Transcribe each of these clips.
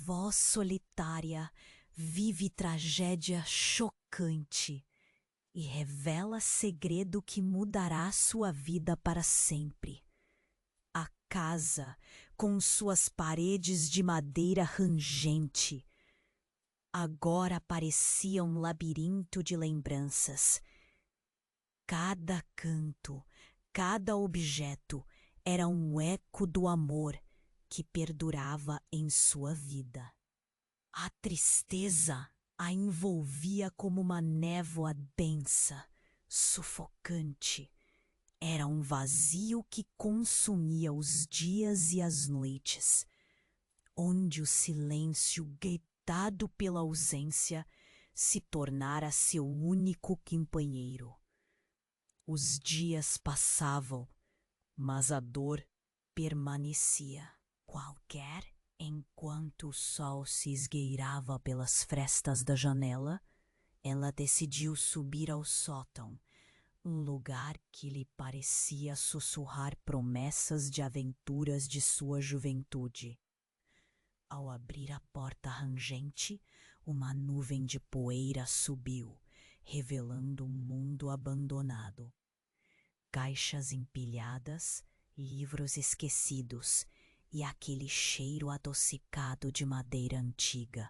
voz solitária vive tragédia chocante e revela segredo que mudará sua vida para sempre. A casa, com suas paredes de madeira rangente, agora parecia um labirinto de lembranças. Cada canto, cada objeto era um eco do amor que perdurava em sua vida. A tristeza a envolvia como uma névoa densa, sufocante. Era um vazio que consumia os dias e as noites, onde o silêncio gritado pela ausência se tornara seu único companheiro. Os dias passavam, mas a dor permanecia. Enquanto o sol se esgueirava pelas frestas da janela, ela decidiu subir ao sótão, um lugar que lhe parecia sussurrar promessas de aventuras de sua juventude. Ao abrir a porta rangente, uma nuvem de poeira subiu, revelando um mundo abandonado. Caixas empilhadas, livros esquecidos e aquele cheiro adocicado de madeira antiga.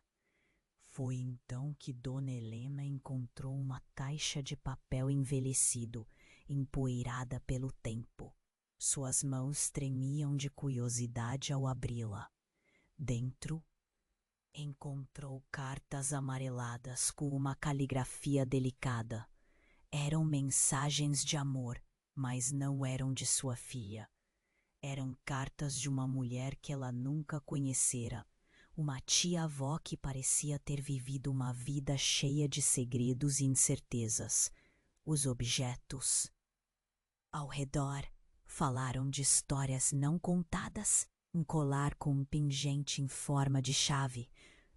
Foi então que Dona Helena encontrou uma caixa de papel envelhecido, empoeirada pelo tempo. Suas mãos tremiam de curiosidade ao abri-la. Dentro, encontrou cartas amareladas com uma caligrafia delicada. Eram mensagens de amor, mas não eram de sua filha. Eram cartas de uma mulher que ela nunca conhecera, uma tia-avó que parecia ter vivido uma vida cheia de segredos e incertezas. Os objetos ao redor falaram de histórias não contadas, um colar com um pingente em forma de chave,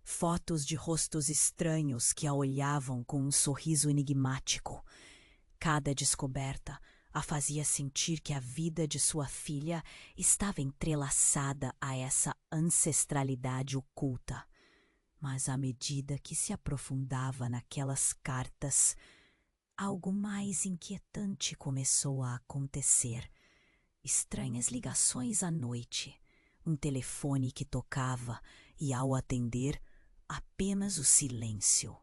fotos de rostos estranhos que a olhavam com um sorriso enigmático. Cada descoberta a fazia sentir que a vida de sua filha estava entrelaçada a essa ancestralidade oculta. Mas à medida que se aprofundava naquelas cartas, algo mais inquietante começou a acontecer. Estranhas ligações à noite, um telefone que tocava e, ao atender, apenas o silêncio.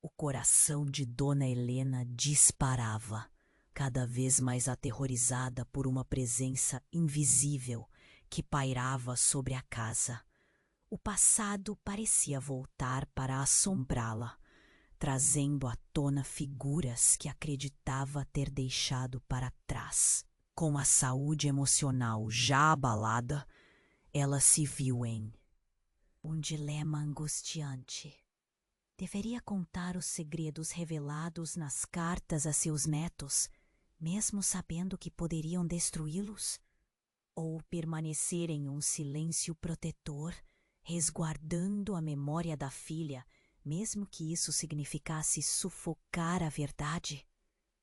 O coração de Dona Helena disparava, cada vez mais aterrorizada por uma presença invisível que pairava sobre a casa. O passado parecia voltar para assombrá-la, trazendo à tona figuras que acreditava ter deixado para trás. Com a saúde emocional já abalada, ela se viu em um dilema angustiante. Deveria contar os segredos revelados nas cartas a seus netos, mesmo sabendo que poderiam destruí-los? Ou permanecer em um silêncio protetor, resguardando a memória da filha, mesmo que isso significasse sufocar a verdade?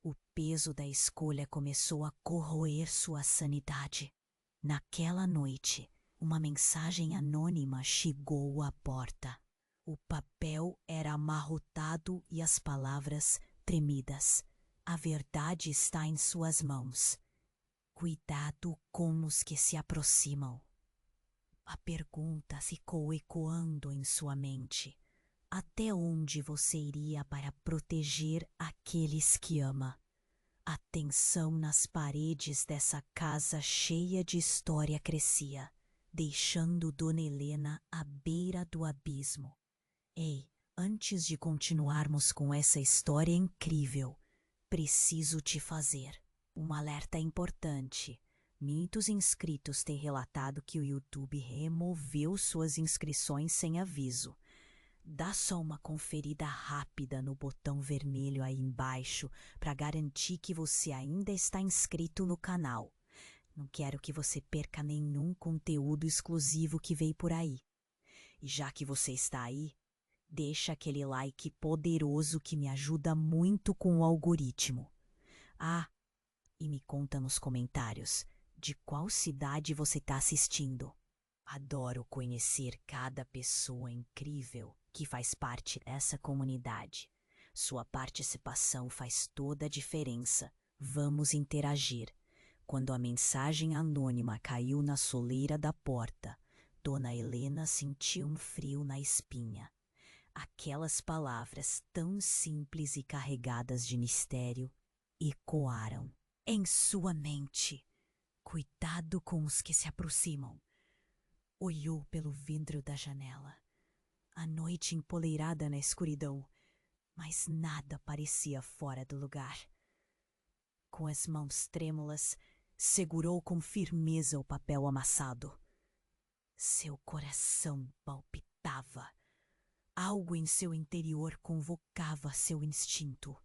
O peso da escolha começou a corroer sua sanidade. Naquela noite, uma mensagem anônima chegou à porta. O papel era amarrotado e as palavras tremidas. A verdade está em suas mãos. Cuidado com os que se aproximam. A pergunta ficou ecoando em sua mente. Até onde você iria para proteger aqueles que ama? A tensão nas paredes dessa casa cheia de história crescia, deixando Dona Helena à beira do abismo. Ei, antes de continuarmos com essa história incrível, preciso te fazer um alerta importante. Muitos inscritos têm relatado que o YouTube removeu suas inscrições sem aviso. Dá só uma conferida rápida no botão vermelho aí embaixo para garantir que você ainda está inscrito no canal. Não quero que você perca nenhum conteúdo exclusivo que veio por aí. E já que você está aí, deixa aquele like poderoso que me ajuda muito com o algoritmo. Ah, e me conta nos comentários de qual cidade você está assistindo. Adoro conhecer cada pessoa incrível que faz parte dessa comunidade. Sua participação faz toda a diferença. Vamos interagir. Quando a mensagem anônima caiu na soleira da porta, Dona Helena sentiu um frio na espinha. Aquelas palavras tão simples e carregadas de mistério ecoaram em sua mente. Cuidado com os que se aproximam. Olhou pelo vidro da janela. A noite empoleirada na escuridão, mas nada parecia fora do lugar. Com as mãos trêmulas, segurou com firmeza o papel amassado. Seu coração palpitava. Algo em seu interior convocava seu instinto.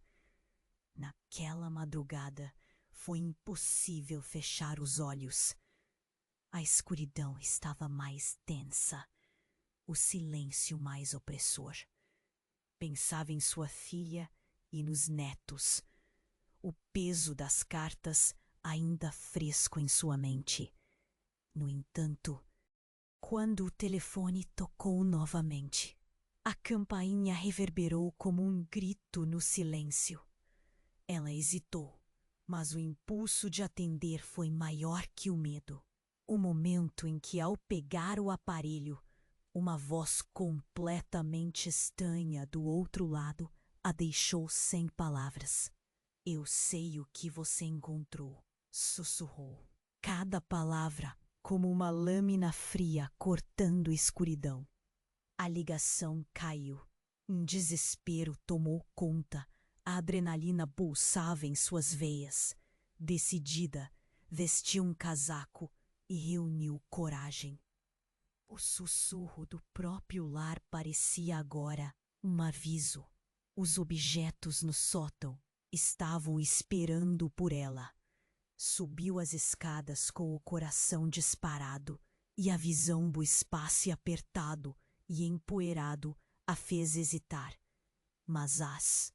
Naquela madrugada, foi impossível fechar os olhos. A escuridão estava mais densa, o silêncio mais opressor. Pensava em sua filha e nos netos, o peso das cartas ainda fresco em sua mente. No entanto, quando o telefone tocou novamente, a campainha reverberou como um grito no silêncio. Ela hesitou, mas o impulso de atender foi maior que o medo. O momento em que, ao pegar o aparelho, uma voz completamente estranha do outro lado a deixou sem palavras. Eu sei o que você encontrou, sussurrou. Cada palavra como uma lâmina fria cortando a escuridão. A ligação caiu. Um desespero tomou conta. A adrenalina pulsava em suas veias. Decidida, vestiu um casaco e reuniu coragem. O sussurro do próprio lar parecia agora um aviso. Os objetos no sótão estavam esperando por ela. Subiu as escadas com o coração disparado e a visão do espaço apertado e empoeirado a fez hesitar. Mas as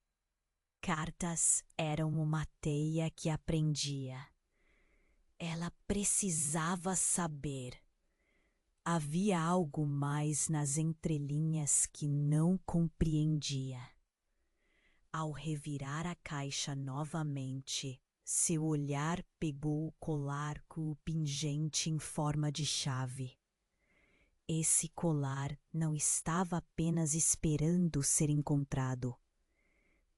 cartas eram uma teia que aprendia. Ela precisava saber. Havia algo mais nas entrelinhas que não compreendia. Ao revirar a caixa novamente, seu olhar pegou o colar com o pingente em forma de chave. Esse colar não estava apenas esperando ser encontrado.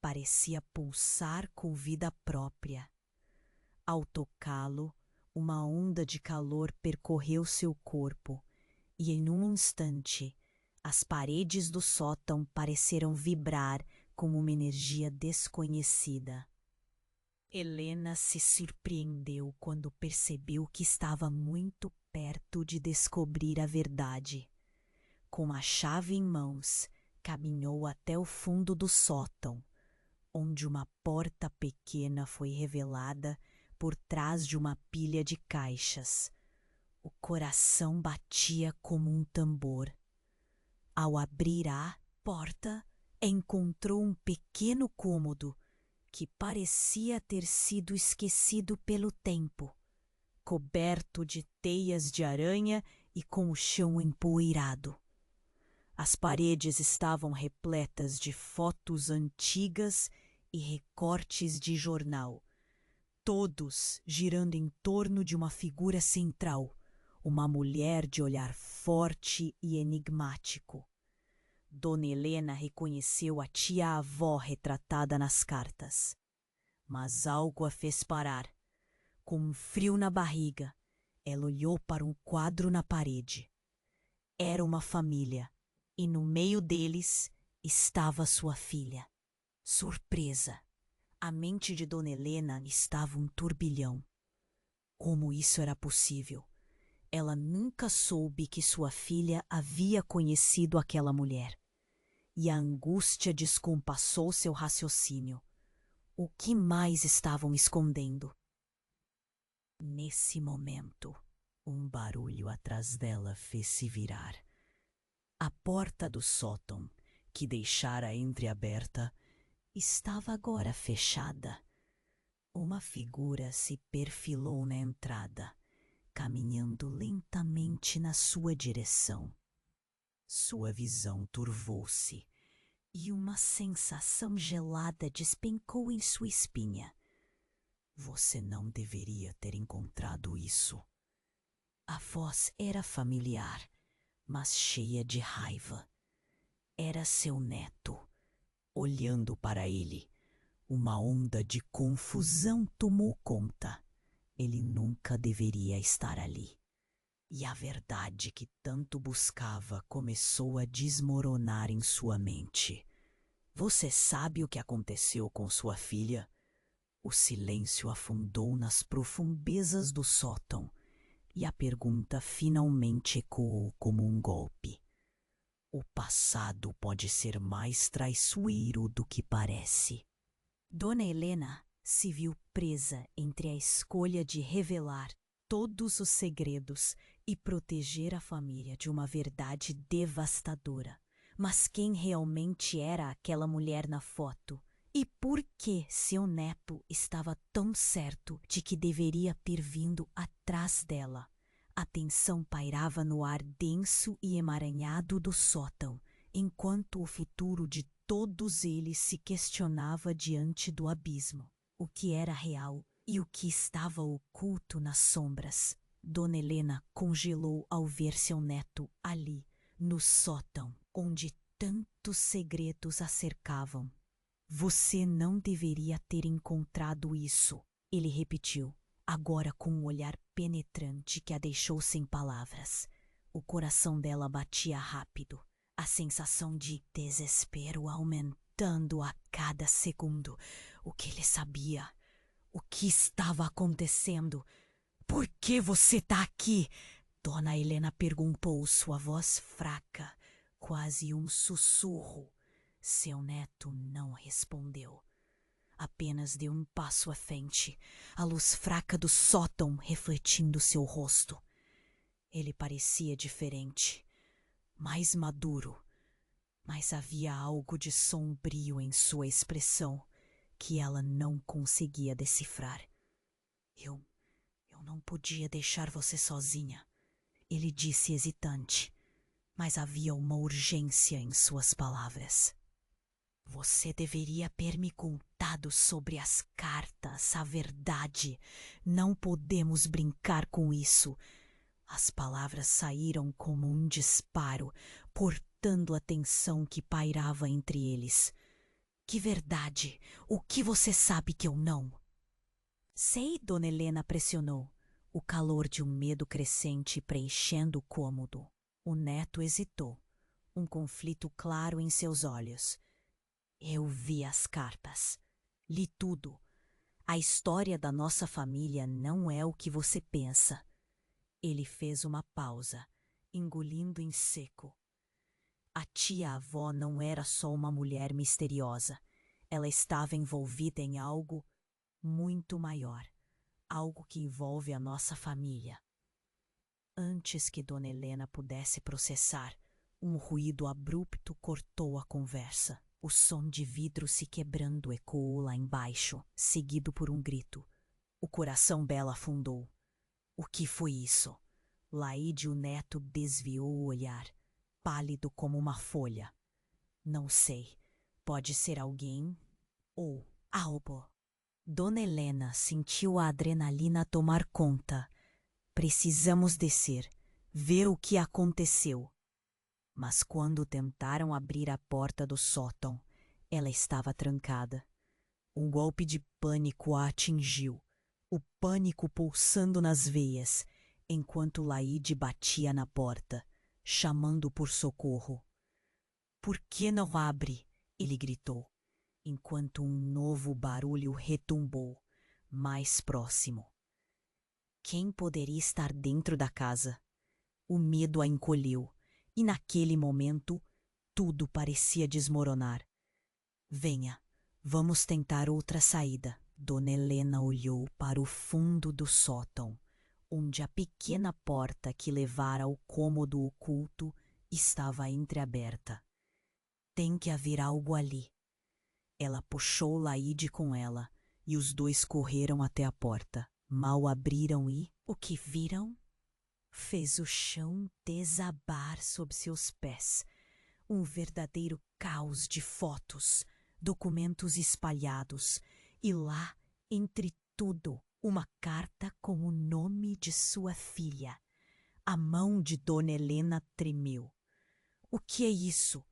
Parecia pulsar com vida própria. Ao tocá-lo, uma onda de calor percorreu seu corpo e, em um instante, as paredes do sótão pareceram vibrar com uma energia desconhecida. Helena se surpreendeu quando percebeu que estava muito perto de descobrir a verdade. Com a chave em mãos, caminhou até o fundo do sótão, onde uma porta pequena foi revelada por trás de uma pilha de caixas. O coração batia como um tambor. Ao abrir a porta, encontrou um pequeno cômodo que parecia ter sido esquecido pelo tempo, coberto de teias de aranha e com o chão empoeirado. As paredes estavam repletas de fotos antigas e recortes de jornal, todos girando em torno de uma figura central, uma mulher de olhar forte e enigmático. Dona Helena reconheceu a tia-avó retratada nas cartas. Mas algo a fez parar. Com um frio na barriga, ela olhou para um quadro na parede. Era uma família, e no meio deles estava sua filha. Surpresa! A mente de Dona Helena estava um turbilhão. Como isso era possível? Ela nunca soube que sua filha havia conhecido aquela mulher. E a angústia descompassou seu raciocínio. O que mais estavam escondendo? Nesse momento, um barulho atrás dela fez-se virar. A porta do sótão, que deixara entreaberta, estava agora fechada. Uma figura se perfilou na entrada, caminhando lentamente na sua direção. Sua visão turvou-se e uma sensação gelada despencou em sua espinha. Você não deveria ter encontrado isso. A voz era familiar, mas cheia de raiva. Era seu neto, olhando para ele. Uma onda de confusão tomou conta. Ele nunca deveria estar ali. E a verdade que tanto buscava começou a desmoronar em sua mente. Você sabe o que aconteceu com sua filha? O silêncio afundou nas profundezas do sótão e a pergunta finalmente ecoou como um golpe. O passado pode ser mais traiçoeiro do que parece. Dona Helena se viu presa entre a escolha de revelar todos os segredos e proteger a família de uma verdade devastadora. Mas quem realmente era aquela mulher na foto? E por que seu neto estava tão certo de que deveria ter vindo atrás dela? A tensão pairava no ar denso e emaranhado do sótão, enquanto o futuro de todos eles se questionava diante do abismo. O que era real e o que estava oculto nas sombras. Dona Helena congelou ao ver seu neto ali, no sótão, onde tantos segredos a cercavam. Você não deveria ter encontrado isso, ele repetiu, agora com um olhar penetrante que a deixou sem palavras. O coração dela batia rápido, a sensação de desespero aumentando a cada segundo. O que ele sabia? O que estava acontecendo? Por que você está aqui? Dona Helena perguntou, sua voz fraca, quase um sussurro. Seu neto não respondeu. Apenas deu um passo à frente, a luz fraca do sótão refletindo seu rosto. Ele parecia diferente, mais maduro, mas havia algo de sombrio em sua expressão que ela não conseguia decifrar. Eu não podia deixar você sozinha, ele disse hesitante, mas havia uma urgência em suas palavras. Você deveria ter me contado sobre as cartas, a verdade. Não podemos brincar com isso. As palavras saíram como um disparo, cortando a tensão que pairava entre eles. Que verdade? O que você sabe que eu não? Sei, Dona Helena pressionou, o calor de um medo crescente preenchendo o cômodo. O neto hesitou, um conflito claro em seus olhos. Eu vi as cartas. Li tudo. A história da nossa família não é o que você pensa. Ele fez uma pausa, engolindo em seco. A tia-avó não era só uma mulher misteriosa. Ela estava envolvida em algo muito maior. Algo que envolve a nossa família. Antes que Dona Helena pudesse processar, um ruído abrupto cortou a conversa. O som de vidro se quebrando ecoou lá embaixo, seguido por um grito. O coração dela afundou. O que foi isso? Laíde, o neto, desviou o olhar, pálido como uma folha. Não sei. Pode ser alguém ou algo. Dona Helena sentiu a adrenalina tomar conta. Precisamos descer, ver o que aconteceu. Mas quando tentaram abrir a porta do sótão, ela estava trancada. Um golpe de pânico a atingiu, o pânico pulsando nas veias, enquanto Laíde batia na porta, chamando por socorro. Por que não abre? Ele gritou, enquanto um novo barulho retumbou, mais próximo. Quem poderia estar dentro da casa? O medo a encolheu. E naquele momento, tudo parecia desmoronar. Venha, vamos tentar outra saída. Dona Helena olhou para o fundo do sótão, onde a pequena porta que levara ao cômodo oculto estava entreaberta. Tem que haver algo ali. Ela puxou Laíde com ela, e os dois correram até a porta. Mal abriram e, o que viram? fez o chão desabar sob seus pés. Um verdadeiro caos de fotos, documentos espalhados, e lá, entre tudo, uma carta com o nome de sua filha. A mão de Dona Helena tremeu. O que é isso?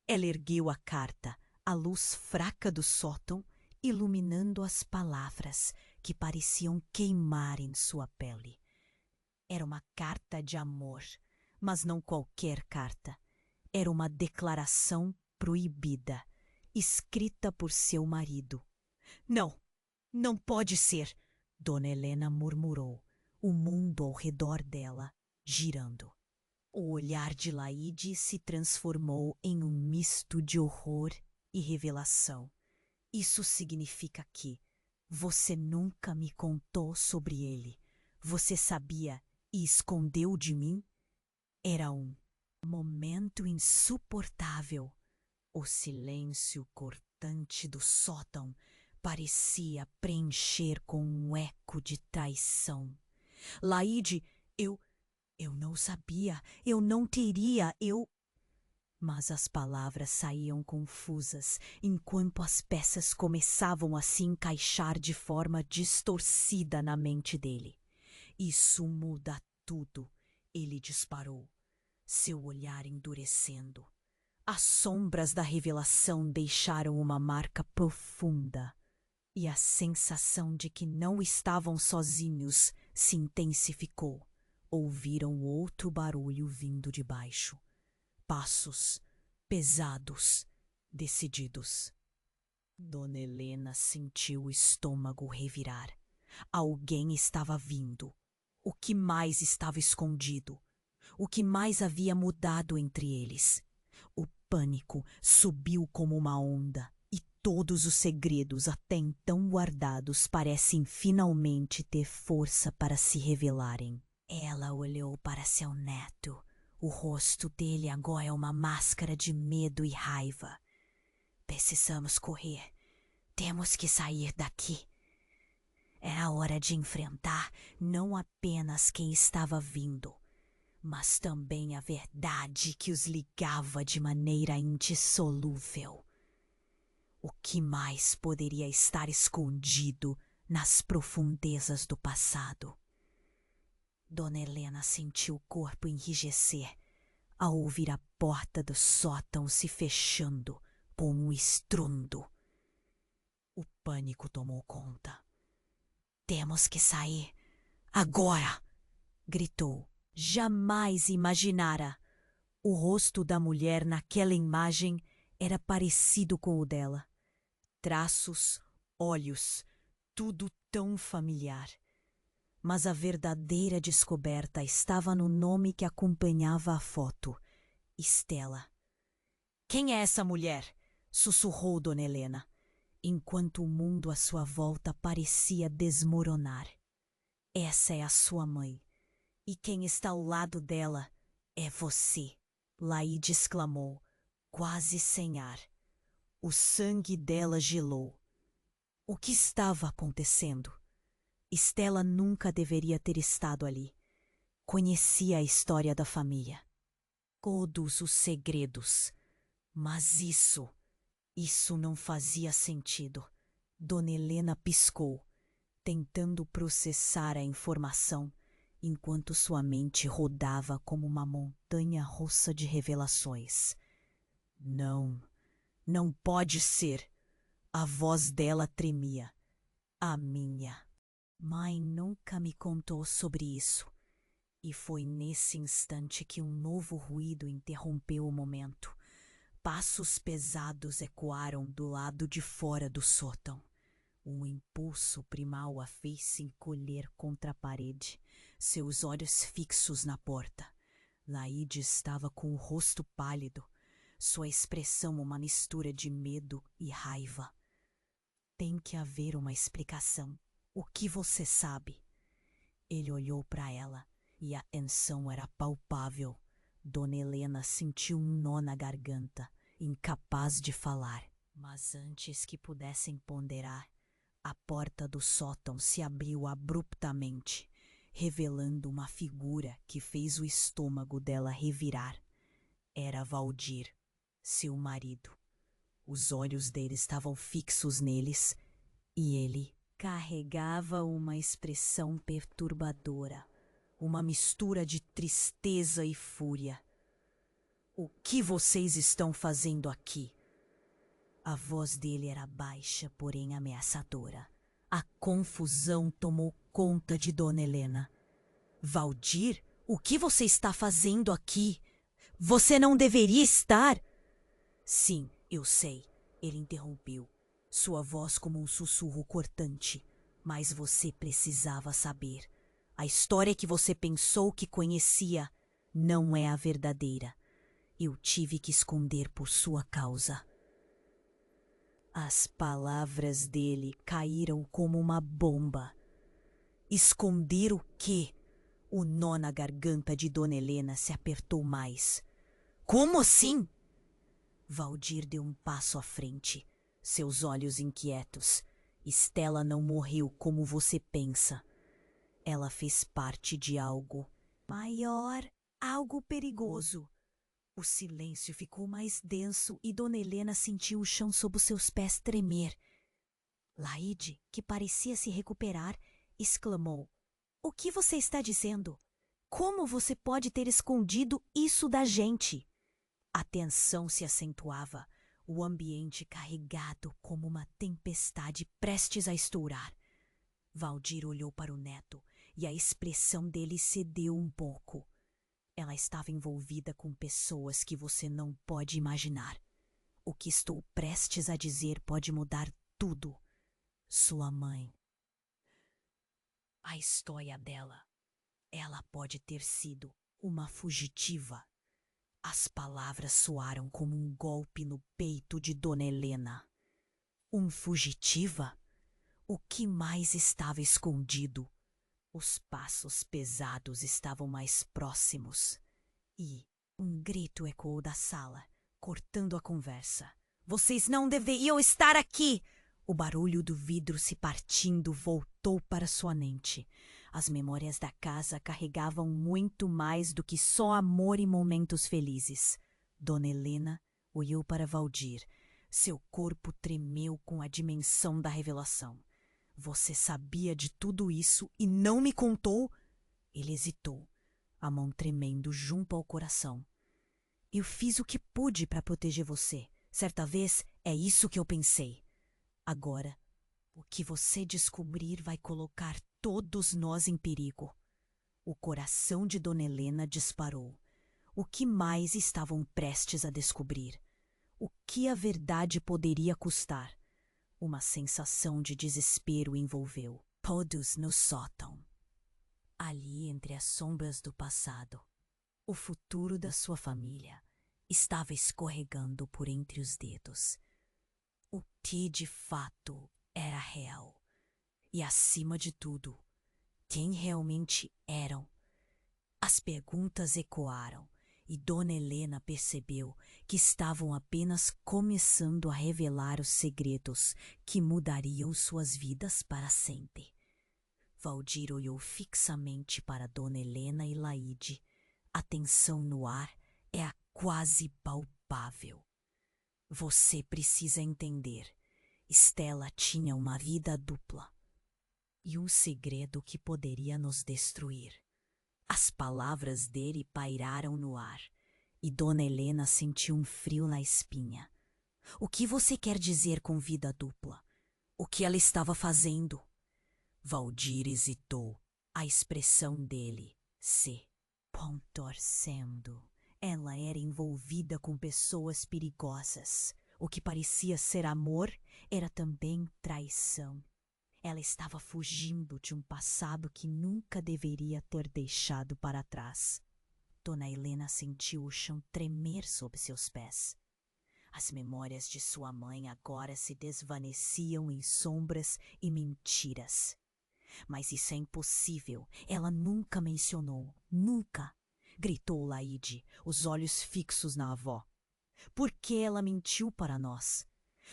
Ela ergueu a carta, a luz fraca do sótão iluminando as palavras que pareciam queimar em sua pele. Era uma carta de amor, mas não qualquer carta. Era uma declaração proibida, escrita por seu marido. Não, não pode ser, Dona Helena murmurou, o mundo ao redor dela girando. O olhar de Laide se transformou em um misto de horror e revelação. Isso significa que você nunca me contou sobre ele. Você sabia e escondeu de mim? Era um momento insuportável. O silêncio cortante do sótão parecia preencher com um eco de traição. Laide, eu não sabia, eu não teria, Mas as palavras saíam confusas, enquanto as peças começavam a se encaixar de forma distorcida na mente dele. Isso muda tudo, ele disparou, seu olhar endurecendo. As sombras da revelação deixaram uma marca profunda, e a sensação de que não estavam sozinhos se intensificou. Ouviram outro barulho vindo de baixo. Passos, pesados, decididos. Dona Helena sentiu o estômago revirar. Alguém estava vindo. O que mais estava escondido? O que mais havia mudado entre eles? O pânico subiu como uma onda, e todos os segredos até então guardados parecem finalmente ter força para se revelarem. Ela olhou para seu neto. O rosto dele agora é uma máscara de medo e raiva. Precisamos correr. Temos que sair daqui. Era hora de enfrentar não apenas quem estava vindo, mas também a verdade que os ligava de maneira indissolúvel. O que mais poderia estar escondido nas profundezas do passado? Dona Helena sentiu o corpo enrijecer ao ouvir a porta do sótão se fechando com um estrondo. O pânico tomou conta. Temos que sair. Agora! Gritou. Jamais imaginara. O rosto da mulher naquela imagem era parecido com o dela. Traços, olhos, tudo tão familiar. Mas a verdadeira descoberta estava no nome que acompanhava a foto. Estela. Quem é essa mulher? Sussurrou Dona Helena, enquanto o mundo à sua volta parecia desmoronar. Essa é a sua mãe. E quem está ao lado dela é você. Laide exclamou, quase sem ar. O sangue dela gelou. O que estava acontecendo? Estela nunca deveria ter estado ali. Conhecia a história da família. Todos os segredos. Mas isso não fazia sentido. Dona Helena piscou, tentando processar a informação, enquanto sua mente rodava como uma montanha russa de revelações. Não, não pode ser. A voz dela tremia. A minha. Mãe nunca me contou sobre isso. E foi nesse instante que um novo ruído interrompeu o momento. Passos pesados ecoaram do lado de fora do sótão. Um impulso primal a fez se encolher contra a parede, seus olhos fixos na porta. Laide estava com o rosto pálido, sua expressão uma mistura de medo e raiva. Tem que haver uma explicação. O que você sabe? Ele olhou para ela e a tensão era palpável. Dona Helena sentiu um nó na garganta, incapaz de falar. Mas antes que pudessem ponderar, a porta do sótão se abriu abruptamente revelando uma figura que fez o estômago dela revirar. Era Valdir, seu marido. Os olhos dele estavam fixos neles e ele carregava uma expressão perturbadora, uma mistura de tristeza e fúria. "O que vocês estão fazendo aqui?" A voz dele era baixa, porém ameaçadora. A confusão tomou conta de Dona Helena. "Valdir, o que você está fazendo aqui? Você não deveria estar..." "Sim, eu sei", ele interrompeu, sua voz como um sussurro cortante. "Mas você precisava saber. A história que você pensou que conhecia não é a verdadeira. Eu tive que esconder por sua causa." As palavras dele caíram como uma bomba. Esconder o quê? O nó na garganta de Dona Helena se apertou mais. "Como assim?" Valdir deu um passo à frente, seus olhos inquietos. "Estela não morreu como você pensa. Ela fez parte de algo maior, algo perigoso." O silêncio ficou mais denso e Dona Helena sentiu o chão sob os seus pés tremer. Laide, que parecia se recuperar, exclamou: "O que você está dizendo? Como você pode ter escondido isso da gente?" A tensão se acentuava, o ambiente carregado como uma tempestade prestes a estourar. Valdir olhou para o neto e a expressão dele cedeu um pouco. "Ela estava envolvida com pessoas que você não pode imaginar. O que estou prestes a dizer pode mudar tudo. Sua mãe. A história dela. Ela pode ter sido uma fugitiva." As palavras soaram como um golpe no peito de Dona Helena. Fugitiva? O que mais estava escondido? Os passos pesados estavam mais próximos. E um grito ecoou da sala, cortando a conversa. "Vocês não deveriam estar aqui!" O barulho do vidro se partindo voltou para sua mente. As memórias da casa carregavam muito mais do que só amor e momentos felizes. Dona Helena olhou para Valdir. Seu corpo tremeu com a dimensão da revelação. "Você sabia de tudo isso e não me contou?" Ele hesitou, a mão tremendo junto ao coração. "Eu fiz o que pude para proteger você. Certa vez é isso que eu pensei. Agora, o que você descobrir vai colocar todos nós em perigo." O coração de Dona Helena disparou. O que mais estavam prestes a descobrir? O que a verdade poderia custar? Uma sensação de desespero envolveu. Todos no sótão. Ali, entre as sombras do passado, o futuro da sua família estava escorregando por entre os dedos. O que de fato era real? E, acima de tudo, quem realmente eram? As perguntas ecoaram e Dona Helena percebeu que estavam apenas começando a revelar os segredos que mudariam suas vidas para sempre. Valdir olhou fixamente para Dona Helena e Laide. A tensão no ar é quase palpável. "Você precisa entender. Estela tinha uma vida dupla e um segredo que poderia nos destruir." As palavras dele pairaram no ar e Dona Helena sentiu um frio na espinha. "O que você quer dizer com vida dupla? O que ela estava fazendo?" Valdir hesitou, a expressão dele se contorcendo. Ela era envolvida com pessoas perigosas. O que parecia ser amor era também traição. Ela estava fugindo de um passado que nunca deveria ter deixado para trás. Dona Helena sentiu o chão tremer sob seus pés. As memórias de sua mãe agora se desvaneciam em sombras e mentiras. "Mas isso é impossível. Ela nunca mencionou. Nunca!" gritou Laide, os olhos fixos na avó. "Por que ela mentiu para nós?"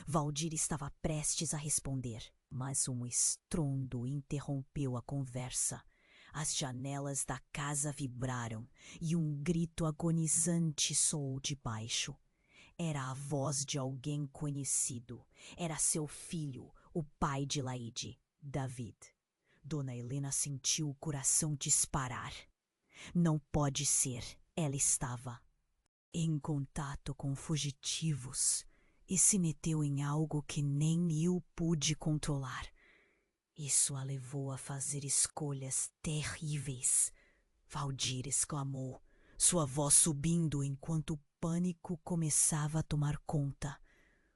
Valdir estava prestes a responder, mas um estrondo interrompeu a conversa. As janelas da casa vibraram e um grito agonizante soou de baixo. Era a voz de alguém conhecido. Era seu filho, o pai de Laide, David. Dona Helena sentiu o coração disparar. Não pode ser. Ela estava em contato com fugitivos e se meteu em algo que nem eu pude controlar. Isso a levou a fazer escolhas terríveis. Valdir exclamou, sua voz subindo enquanto o pânico começava a tomar conta.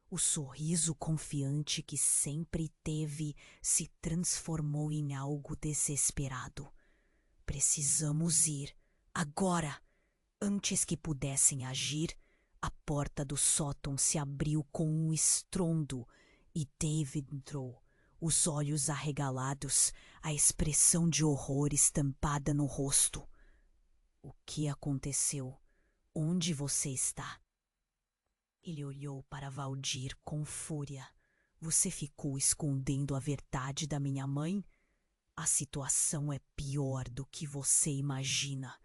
O sorriso confiante que sempre teve se transformou em algo desesperado. Precisamos ir, agora! Antes que pudessem agir, a porta do sótão se abriu com um estrondo e David entrou, os olhos arregalados, a expressão de horror estampada no rosto. O que aconteceu? Onde você está? Ele olhou para Valdir com fúria. Você ficou escondendo a verdade da minha mãe? A situação é pior do que você imagina.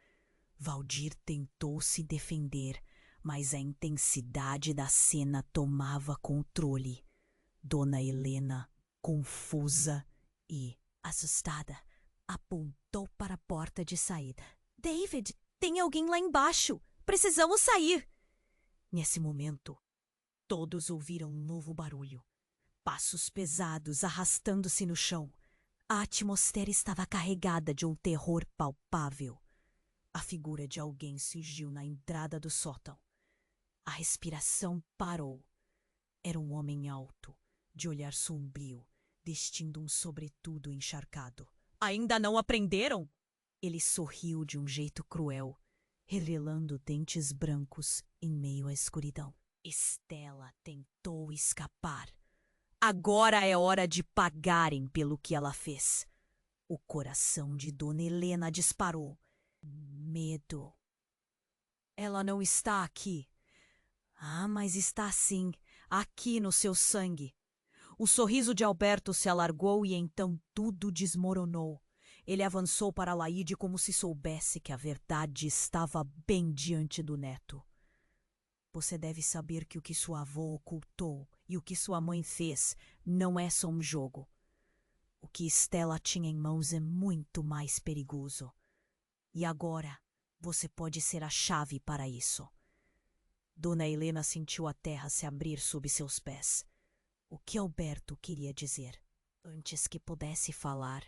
Valdir tentou se defender, mas a intensidade da cena tomava controle. Dona Helena, confusa e assustada, apontou para a porta de saída. David, tem alguém lá embaixo! Precisamos sair! Nesse momento, todos ouviram um novo barulho. Passos pesados arrastando-se no chão. A atmosfera estava carregada de um terror palpável. A figura de alguém surgiu na entrada do sótão. A respiração parou. Era um homem alto, de olhar sombrio, vestindo um sobretudo encharcado. Ainda não aprenderam? Ele sorriu de um jeito cruel, revelando dentes brancos em meio à escuridão. Estela tentou escapar. Agora é hora de pagarem pelo que ela fez. O coração de Dona Helena disparou. Medo. Ela não está aqui. Ah, mas está sim, aqui no seu sangue. O sorriso de Alberto se alargou e então tudo desmoronou. Ele avançou para Laide como se soubesse que a verdade estava bem diante do neto. Você deve saber que o que sua avó ocultou e o que sua mãe fez não é só um jogo. O que Estela tinha em mãos é muito mais perigoso. E agora você pode ser a chave para isso. Dona Helena sentiu a terra se abrir sob seus pés. O que Alberto queria dizer? Antes que pudesse falar,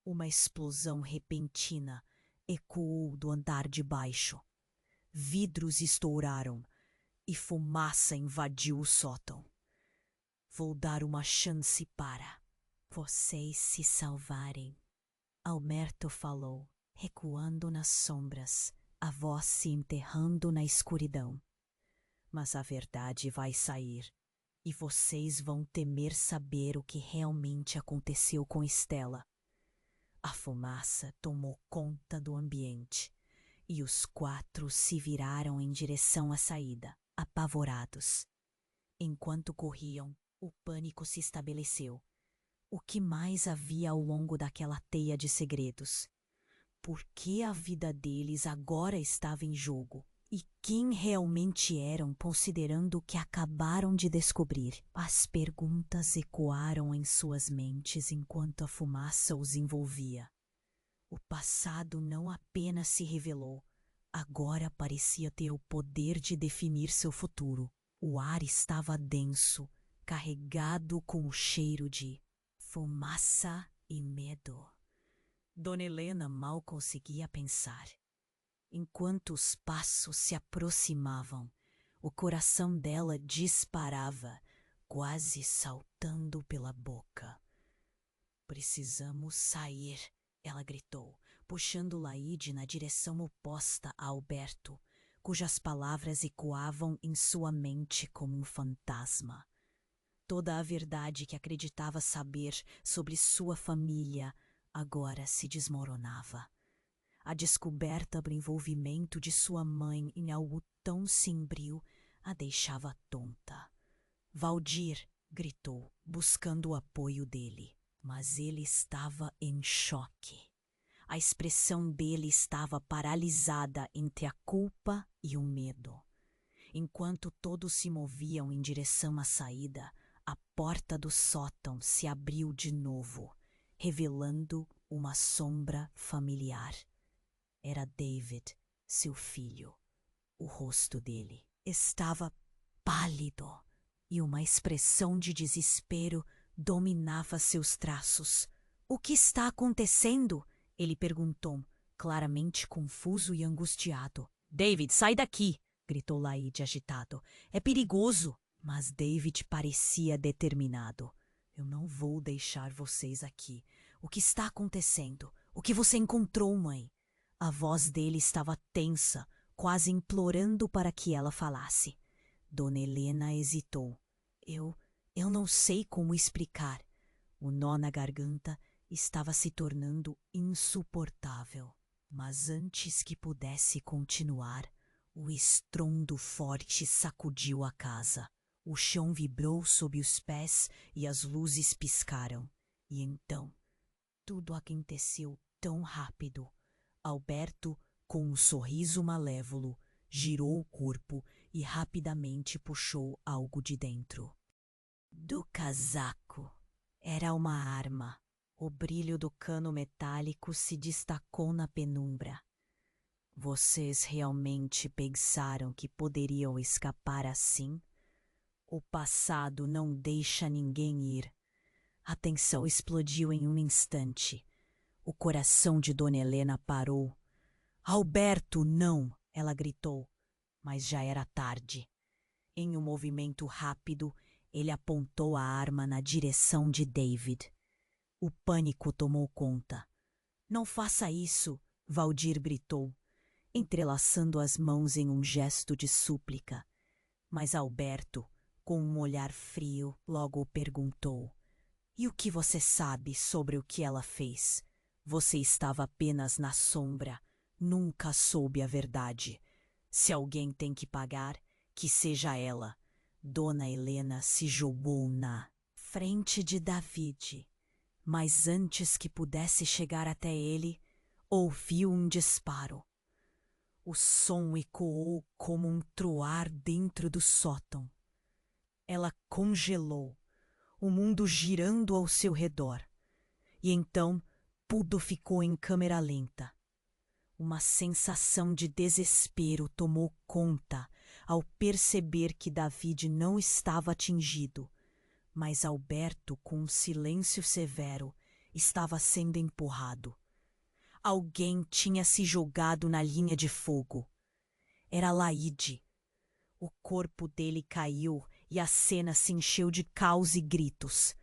uma explosão repentina ecoou do andar de baixo. Vidros estouraram e fumaça invadiu o sótão. Vou dar uma chance para vocês se salvarem. Alberto falou, recuando nas sombras, a voz se enterrando na escuridão. Mas a verdade vai sair, e vocês vão temer saber o que realmente aconteceu com Estela. A fumaça tomou conta do ambiente, e os quatro se viraram em direção à saída, apavorados. Enquanto corriam, o pânico se estabeleceu. O que mais havia ao longo daquela teia de segredos? Por que a vida deles agora estava em jogo? E quem realmente eram, considerando o que acabaram de descobrir? As perguntas ecoaram em suas mentes enquanto a fumaça os envolvia. O passado não apenas se revelou, agora parecia ter o poder de definir seu futuro. O ar estava denso, carregado com o cheiro de fumaça e medo. Dona Helena mal conseguia pensar. Enquanto os passos se aproximavam, o coração dela disparava, quase saltando pela boca. Precisamos sair, ela gritou, puxando Laide na direção oposta a Alberto, cujas palavras ecoavam em sua mente como um fantasma. Toda a verdade que acreditava saber sobre sua família agora se desmoronava. A descoberta do envolvimento de sua mãe em algo tão sombrio a deixava tonta. Valdir gritou, buscando o apoio dele, mas ele estava em choque. A expressão dele estava paralisada entre a culpa e o medo. Enquanto todos se moviam em direção à saída, a porta do sótão se abriu de novo, revelando uma sombra familiar. Era David, seu filho. O rosto dele estava pálido e uma expressão de desespero dominava seus traços. "O que está acontecendo?" ele perguntou, claramente confuso e angustiado. "David, sai daqui!" gritou Laide agitado. "É perigoso!" Mas David parecia determinado. "Eu não vou deixar vocês aqui. O que está acontecendo? O que você encontrou, mãe?" A voz dele estava tensa, quase implorando para que ela falasse. Dona Helena hesitou. Eu não sei como explicar." O nó na garganta estava se tornando insuportável. Mas antes que pudesse continuar, o estrondo forte sacudiu a casa. O chão vibrou sob os pés e as luzes piscaram. E então, tudo aconteceu tão rápido. Alberto, com um sorriso malévolo, girou o corpo e rapidamente puxou algo de dentro. Do casaco. Era uma arma. O brilho do cano metálico se destacou na penumbra. "Vocês realmente pensaram que poderiam escapar assim? O passado não deixa ninguém ir." A tensão explodiu em um instante. O coração de Dona Helena parou. "Alberto, não!" ela gritou, mas já era tarde. Em um movimento rápido, ele apontou a arma na direção de David. O pânico tomou conta. "Não faça isso!" Valdir gritou, entrelaçando as mãos em um gesto de súplica. Mas Alberto, com um olhar frio, logo perguntou: "E o que você sabe sobre o que ela fez? Você estava apenas na sombra, nunca soube a verdade. Se alguém tem que pagar, que seja ela." Dona Helena se jogou na frente de David, mas antes que pudesse chegar até ele, ouviu um disparo. O som ecoou como um troar dentro do sótão. Ela congelou, o mundo girando ao seu redor. E então tudo ficou em câmera lenta. Uma sensação de desespero tomou conta ao perceber que David não estava atingido, mas Alberto, com um silêncio severo, estava sendo empurrado. Alguém tinha se jogado na linha de fogo. Era Laide. O corpo dele caiu e a cena se encheu de caos e gritos.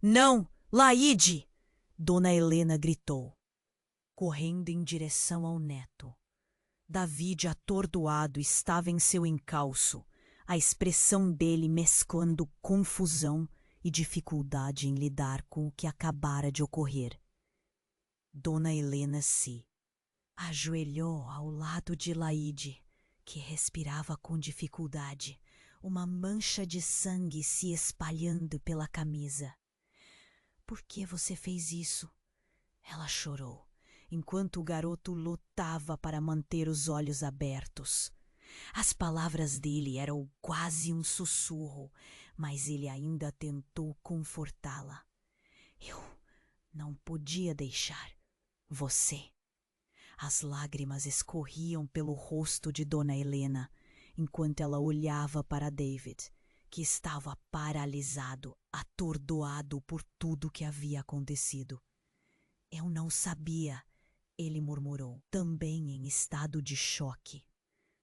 "Não, Laide!" Dona Helena gritou, correndo em direção ao neto. David, atordoado, estava em seu encalço, a expressão dele mesclando confusão e dificuldade em lidar com o que acabara de ocorrer. Dona Helena se ajoelhou ao lado de Laide, que respirava com dificuldade, uma mancha de sangue se espalhando pela camisa. "Por que você fez isso?" Ela chorou, enquanto o garoto lutava para manter os olhos abertos. As palavras dele eram quase um sussurro, mas ele ainda tentou confortá-la. "Eu não podia deixar você." As lágrimas escorriam pelo rosto de Dona Helena, enquanto ela olhava para David, que estava paralisado, atordoado por tudo que havia acontecido. "Eu não sabia", ele murmurou, também em estado de choque.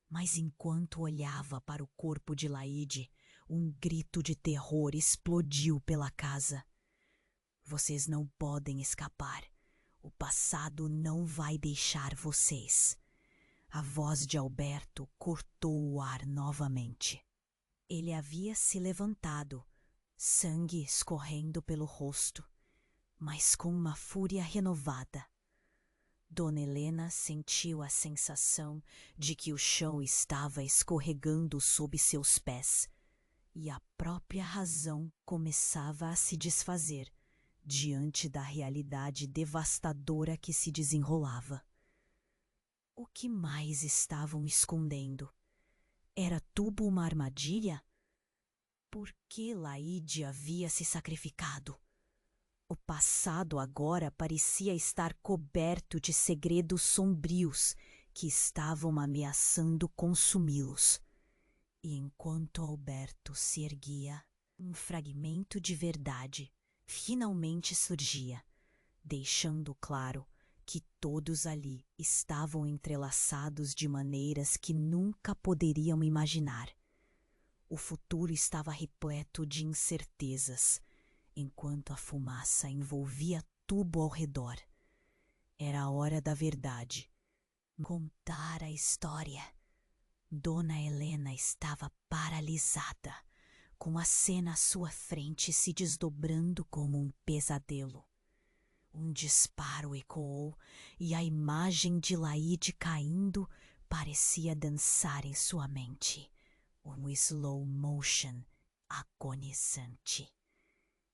Mas enquanto olhava para o corpo de Laide, um grito de terror explodiu pela casa. "Vocês não podem escapar. O passado não vai deixar vocês." A voz de Alberto cortou o ar novamente. Ele havia se levantado, sangue escorrendo pelo rosto, mas com uma fúria renovada. Dona Helena sentiu a sensação de que o chão estava escorregando sob seus pés e a própria razão começava a se desfazer, diante da realidade devastadora que se desenrolava. O que mais estavam escondendo? Era tudo uma armadilha? Por que Laíde havia se sacrificado? O passado agora parecia estar coberto de segredos sombrios que estavam ameaçando consumi-los. E enquanto Alberto se erguia, um fragmento de verdade finalmente surgia, deixando claro que todos ali estavam entrelaçados de maneiras que nunca poderiam imaginar. O futuro estava repleto de incertezas, enquanto a fumaça envolvia tudo ao redor. Era a hora da verdade. Contar a história. Dona Helena estava paralisada, com a cena à sua frente se desdobrando como um pesadelo. Um disparo ecoou e a imagem de Laíde caindo parecia dançar em sua mente. Um slow motion agonizante.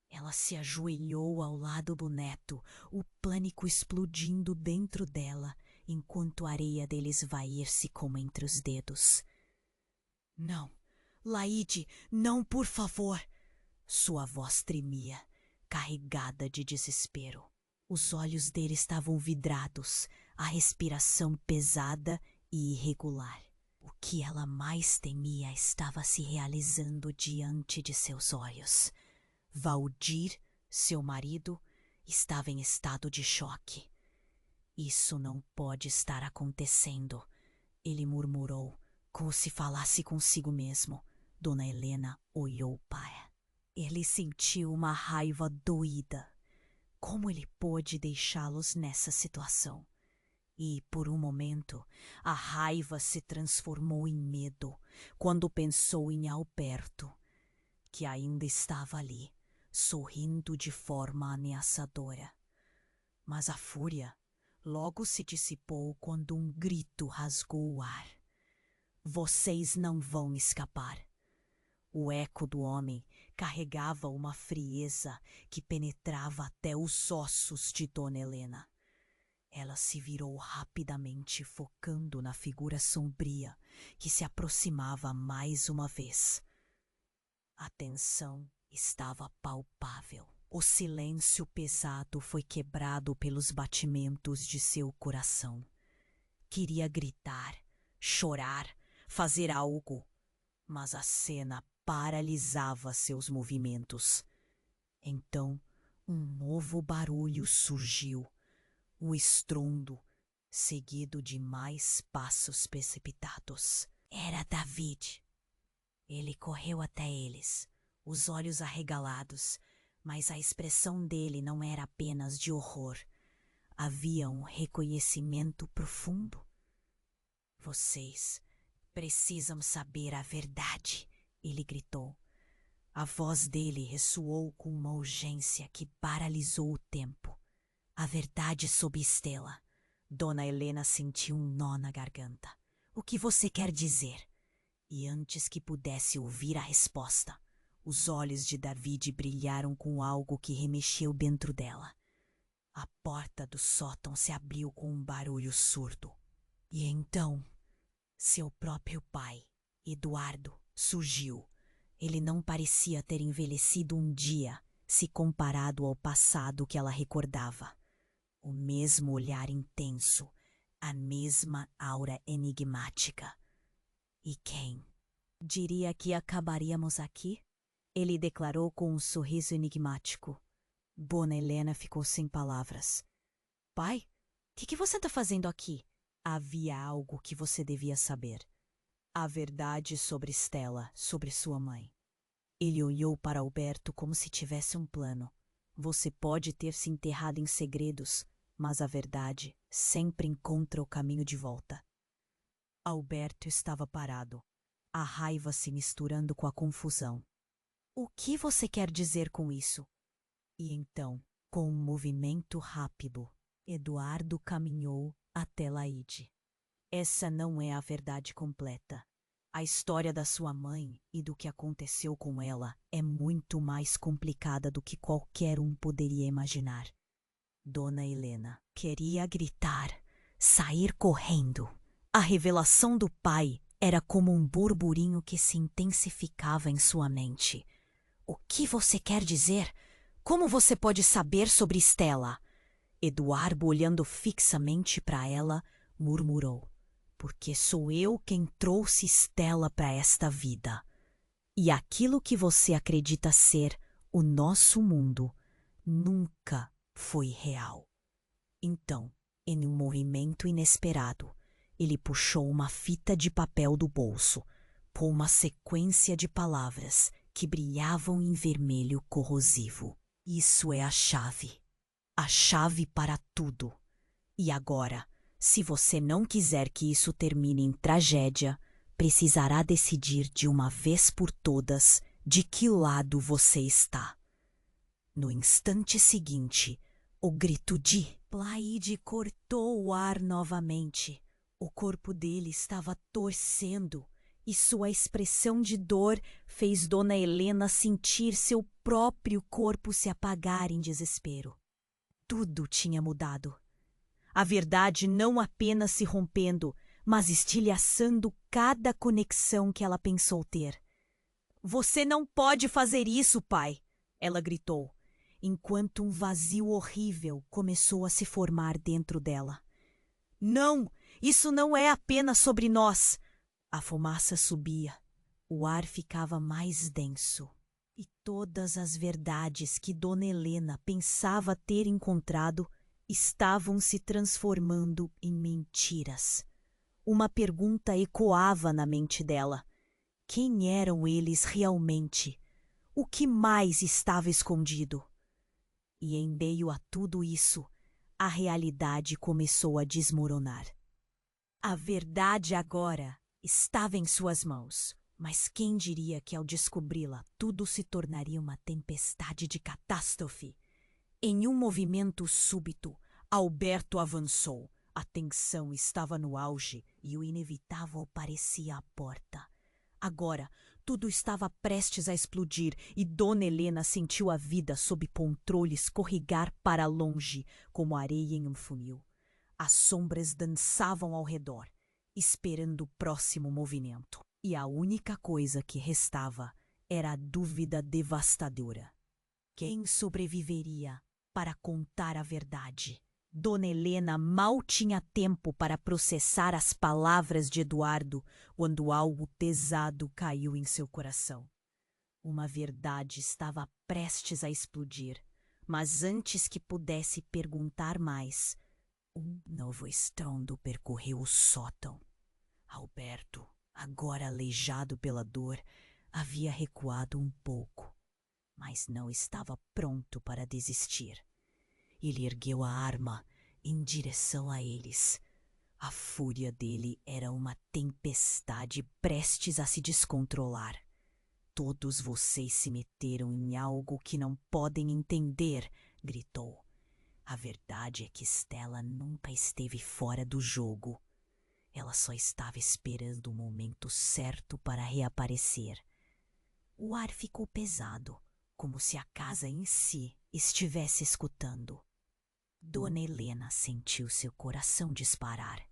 Ela se ajoelhou ao lado do neto, o pânico explodindo dentro dela, enquanto a areia dele esvair-se como entre os dedos. Não, Laíde, não, por favor! Sua voz tremia, carregada de desespero. Os olhos dele estavam vidrados, a respiração pesada e irregular. O que ela mais temia estava se realizando diante de seus olhos. Valdir, seu marido, estava em estado de choque. Isso não pode estar acontecendo, ele murmurou, como se falasse consigo mesmo. Dona Helena olhou para. Ele sentiu uma raiva doída. Como ele pôde deixá-los nessa situação? E, por um momento, a raiva se transformou em medo quando pensou em Alberto, que ainda estava ali, sorrindo de forma ameaçadora. Mas a fúria logo se dissipou quando um grito rasgou o ar. Vocês não vão escapar. O eco do homem carregava uma frieza que penetrava até os ossos de Dona Helena. Ela se virou rapidamente, focando na figura sombria que se aproximava mais uma vez. A tensão estava palpável. O silêncio pesado foi quebrado pelos batimentos de seu coração. Queria gritar, chorar, fazer algo, mas a cena paralisava seus movimentos. Então, um novo barulho surgiu, um estrondo, seguido de mais passos precipitados. Era David. Ele correu até eles, os olhos arregalados, mas a expressão dele não era apenas de horror. Havia um reconhecimento profundo. Vocês precisam saber a verdade, ele gritou. A voz dele ressoou com uma urgência que paralisou o tempo. A verdade sob Estela. Dona Helena sentiu um nó na garganta. O que você quer dizer? E antes que pudesse ouvir a resposta, os olhos de David brilharam com algo que remexeu dentro dela. A porta do sótão se abriu com um barulho surdo. E então, seu próprio pai, Eduardo, surgiu. Ele não parecia ter envelhecido um dia, se comparado ao passado que ela recordava. O mesmo olhar intenso, a mesma aura enigmática. E quem? Diria que acabaríamos aqui? Ele declarou com um sorriso enigmático. Dona Helena ficou sem palavras. Pai, o que você está fazendo aqui? Havia algo que você devia saber. A verdade sobre Stella, sobre sua mãe. Ele olhou para Alberto como se tivesse um plano. Você pode ter se enterrado em segredos, mas a verdade sempre encontra o caminho de volta. Alberto estava parado, a raiva se misturando com a confusão. O que você quer dizer com isso? E então, com um movimento rápido, Eduardo caminhou até Laíde. Essa não é a verdade completa. A história da sua mãe e do que aconteceu com ela é muito mais complicada do que qualquer um poderia imaginar. Dona Helena queria gritar, sair correndo. A revelação do pai era como um burburinho que se intensificava em sua mente. O que você quer dizer? Como você pode saber sobre Stella? Eduardo, olhando fixamente para ela, murmurou. Porque sou eu quem trouxe Stella para esta vida. E aquilo que você acredita ser o nosso mundo nunca foi real. Então, em um movimento inesperado, ele puxou uma fita de papel do bolso, com uma sequência de palavras que brilhavam em vermelho corrosivo. Isso é a chave para tudo. E agora, se você não quiser que isso termine em tragédia, precisará decidir de uma vez por todas de que lado você está. No instante seguinte, o grito de Plaide cortou o ar novamente. O corpo dele estava torcendo e sua expressão de dor fez Dona Helena sentir seu próprio corpo se apagar em desespero. Tudo tinha mudado. A verdade não apenas se rompendo, mas estilhaçando cada conexão que ela pensou ter. Você não pode fazer isso, pai! Ela gritou, enquanto um vazio horrível começou a se formar dentro dela. Não! Isso não é apenas sobre nós! A fumaça subia. O ar ficava mais denso. E todas as verdades que Dona Helena pensava ter encontrado estavam se transformando em mentiras. Uma pergunta ecoava na mente dela. Quem eram eles realmente? O que mais estava escondido? E em meio a tudo isso, a realidade começou a desmoronar. A verdade agora estava em suas mãos, mas quem diria que ao descobri-la tudo se tornaria uma tempestade de catástrofe? Em um movimento súbito, Alberto avançou. A tensão estava no auge e o inevitável parecia à porta. Agora, tudo estava prestes a explodir e Dona Helena sentiu a vida sob controle escorregar para longe, como areia em um funil. As sombras dançavam ao redor, esperando o próximo movimento. E a única coisa que restava era a dúvida devastadora. Quem sobreviveria para contar a verdade? Dona Helena mal tinha tempo para processar as palavras de Eduardo quando algo pesado caiu em seu coração. Uma verdade estava prestes a explodir, mas antes que pudesse perguntar mais, um novo estrondo percorreu o sótão. Alberto, agora aleijado pela dor, havia recuado um pouco, mas não estava pronto para desistir. Ele ergueu a arma em direção a eles. A fúria dele era uma tempestade prestes a se descontrolar. Todos vocês se meteram em algo que não podem entender, gritou. A verdade é que Stella nunca esteve fora do jogo. Ela só estava esperando o momento certo para reaparecer. O ar ficou pesado, como se a casa em si estivesse escutando. Dona Helena sentiu seu coração disparar.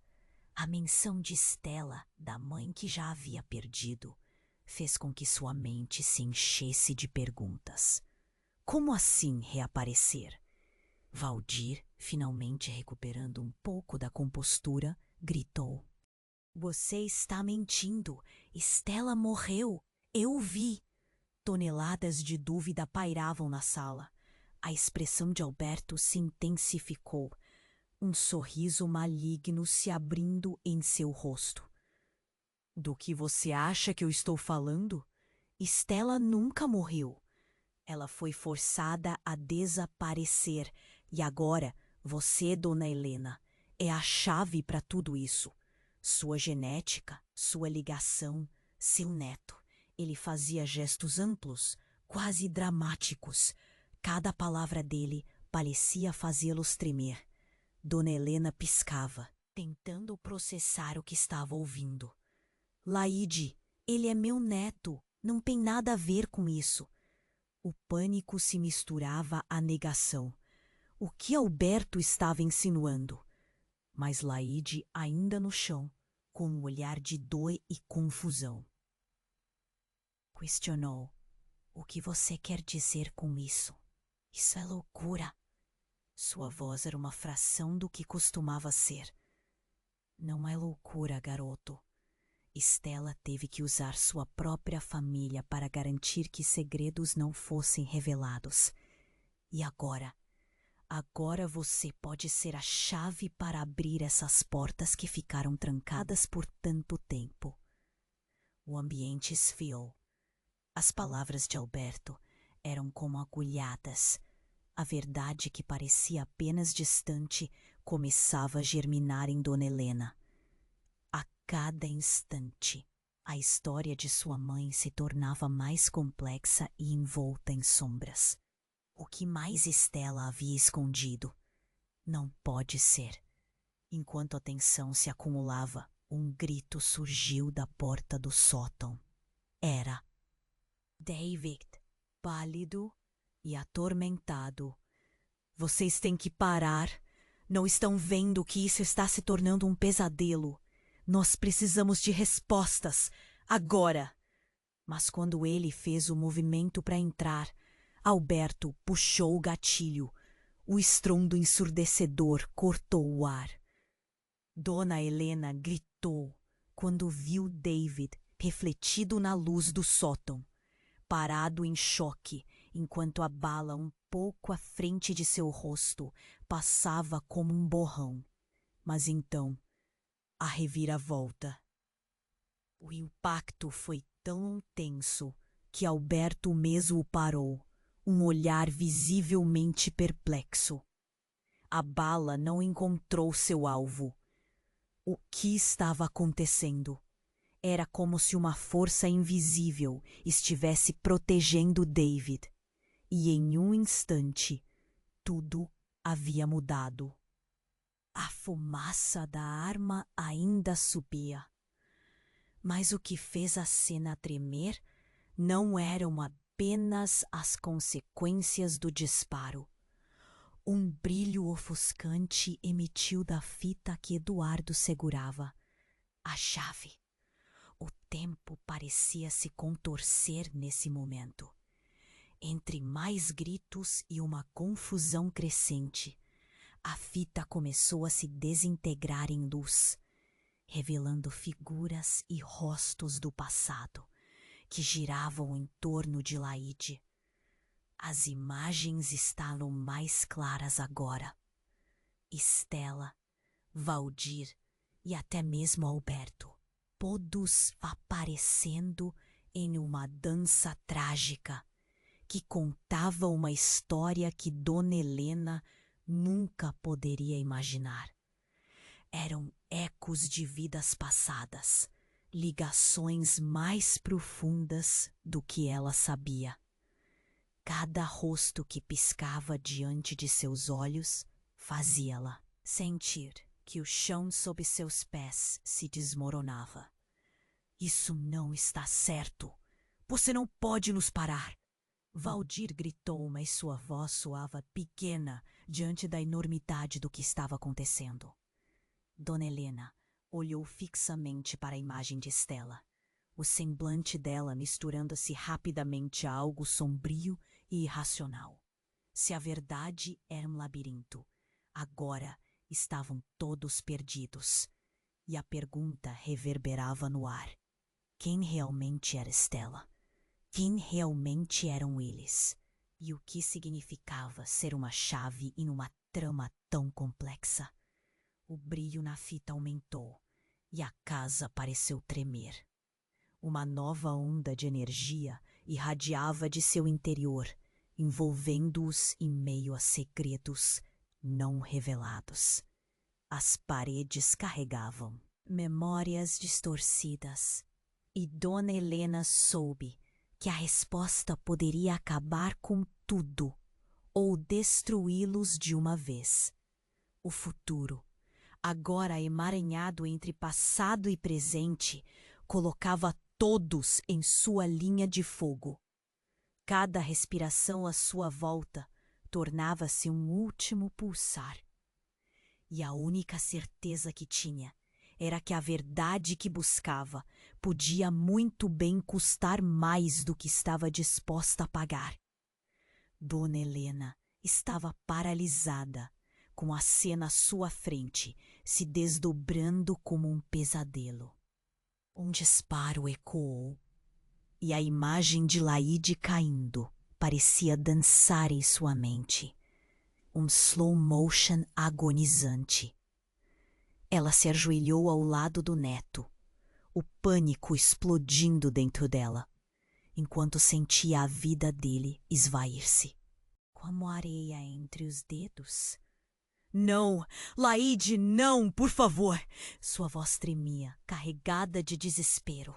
A menção de Stella, da mãe que já havia perdido, fez com que sua mente se enchesse de perguntas. Como assim reaparecer? Valdir, finalmente recuperando um pouco da compostura, gritou. Você está mentindo. Stella morreu. Eu vi. Toneladas de dúvida pairavam na sala. A expressão de Alberto se intensificou, um sorriso maligno se abrindo em seu rosto. Do que você acha que eu estou falando? Stella nunca morreu. Ela foi forçada a desaparecer e agora você, Dona Helena, é a chave para tudo isso. Sua genética, sua ligação, seu neto. Ele fazia gestos amplos, quase dramáticos. Cada palavra dele parecia fazê-los tremer. Dona Helena piscava, tentando processar o que estava ouvindo. Laide, Ele é meu neto, não tem nada a ver com isso. O pânico se misturava à negação. O que Alberto estava insinuando? Mas Laide ainda no chão, com um olhar de dor e confusão. Questionou. O que você quer dizer com isso? Isso é loucura. Sua voz era uma fração do que costumava ser. Não é loucura, garoto. Stella teve que usar sua própria família para garantir que segredos não fossem revelados. E agora? Agora você pode ser a chave para abrir essas portas que ficaram trancadas por tanto tempo. O ambiente esfriou. As palavras de Alberto eram como agulhadas. A verdade que parecia apenas distante começava a germinar em Dona Helena. A cada instante, a história de sua mãe se tornava mais complexa e envolta em sombras. O que mais Stella havia escondido? Não pode ser. Enquanto a tensão se acumulava, um grito surgiu da porta do sótão. Era David, pálido e atormentado. Vocês têm que parar. Não estão vendo que isso está se tornando um pesadelo. Nós precisamos de respostas, agora. Mas quando ele fez o movimento para entrar, Alberto puxou o gatilho. O estrondo ensurdecedor cortou o ar. Dona Helena gritou quando viu David refletido na luz do sótão, parado em choque, enquanto a bala um pouco à frente de seu rosto passava como um borrão. Mas então, a reviravolta. O impacto foi tão intenso que Alberto mesmo o parou, um olhar visivelmente perplexo. A bala não encontrou seu alvo. O que estava acontecendo? Era como se uma força invisível estivesse protegendo David. E em um instante, tudo havia mudado. A fumaça da arma ainda subia. Mas o que fez a cena tremer não eram apenas as consequências do disparo. Um brilho ofuscante emitiu da fita que Eduardo segurava. A chave. O tempo parecia se contorcer nesse momento. Entre mais gritos e uma confusão crescente, a fita começou a se desintegrar em luz, revelando figuras e rostos do passado que giravam em torno de Laide. As imagens estavam mais claras agora. Stella, Valdir e até mesmo Alberto, todos aparecendo em uma dança trágica que contava uma história que Dona Helena nunca poderia imaginar. Eram ecos de vidas passadas, ligações mais profundas do que ela sabia. Cada rosto que piscava diante de seus olhos fazia-la sentir que o chão sob seus pés se desmoronava. Isso não está certo. Você não pode nos parar. Valdir gritou, mas sua voz soava pequena diante da enormidade do que estava acontecendo. Dona Helena olhou fixamente para a imagem de Stella, o semblante dela misturando-se rapidamente a algo sombrio e irracional. Se a verdade era um labirinto, agora estavam todos perdidos. E a pergunta reverberava no ar. Quem realmente era Stella? Quem realmente eram eles? E o que significava ser uma chave em uma trama tão complexa? O brilho na fita aumentou e a casa pareceu tremer. Uma nova onda de energia irradiava de seu interior, envolvendo-os em meio a segredos não revelados. As paredes carregavam memórias distorcidas, e Dona Helena soube que a resposta poderia acabar com tudo ou destruí-los de uma vez. O futuro, agora emaranhado entre passado e presente, colocava todos em sua linha de fogo. Cada respiração à sua volta tornava-se um último pulsar. E a única certeza que tinha era que a verdade que buscava podia muito bem custar mais do que estava disposta a pagar. Dona Helena estava paralisada, com a cena à sua frente, se desdobrando como um pesadelo. Um disparo ecoou, e a imagem de Laide caindo parecia dançar em sua mente. Um slow motion agonizante. Ela se ajoelhou ao lado do neto, o pânico explodindo dentro dela, enquanto sentia a vida dele esvair-se, como areia entre os dedos. Não, Laide, não, por favor! Sua voz tremia, carregada de desespero.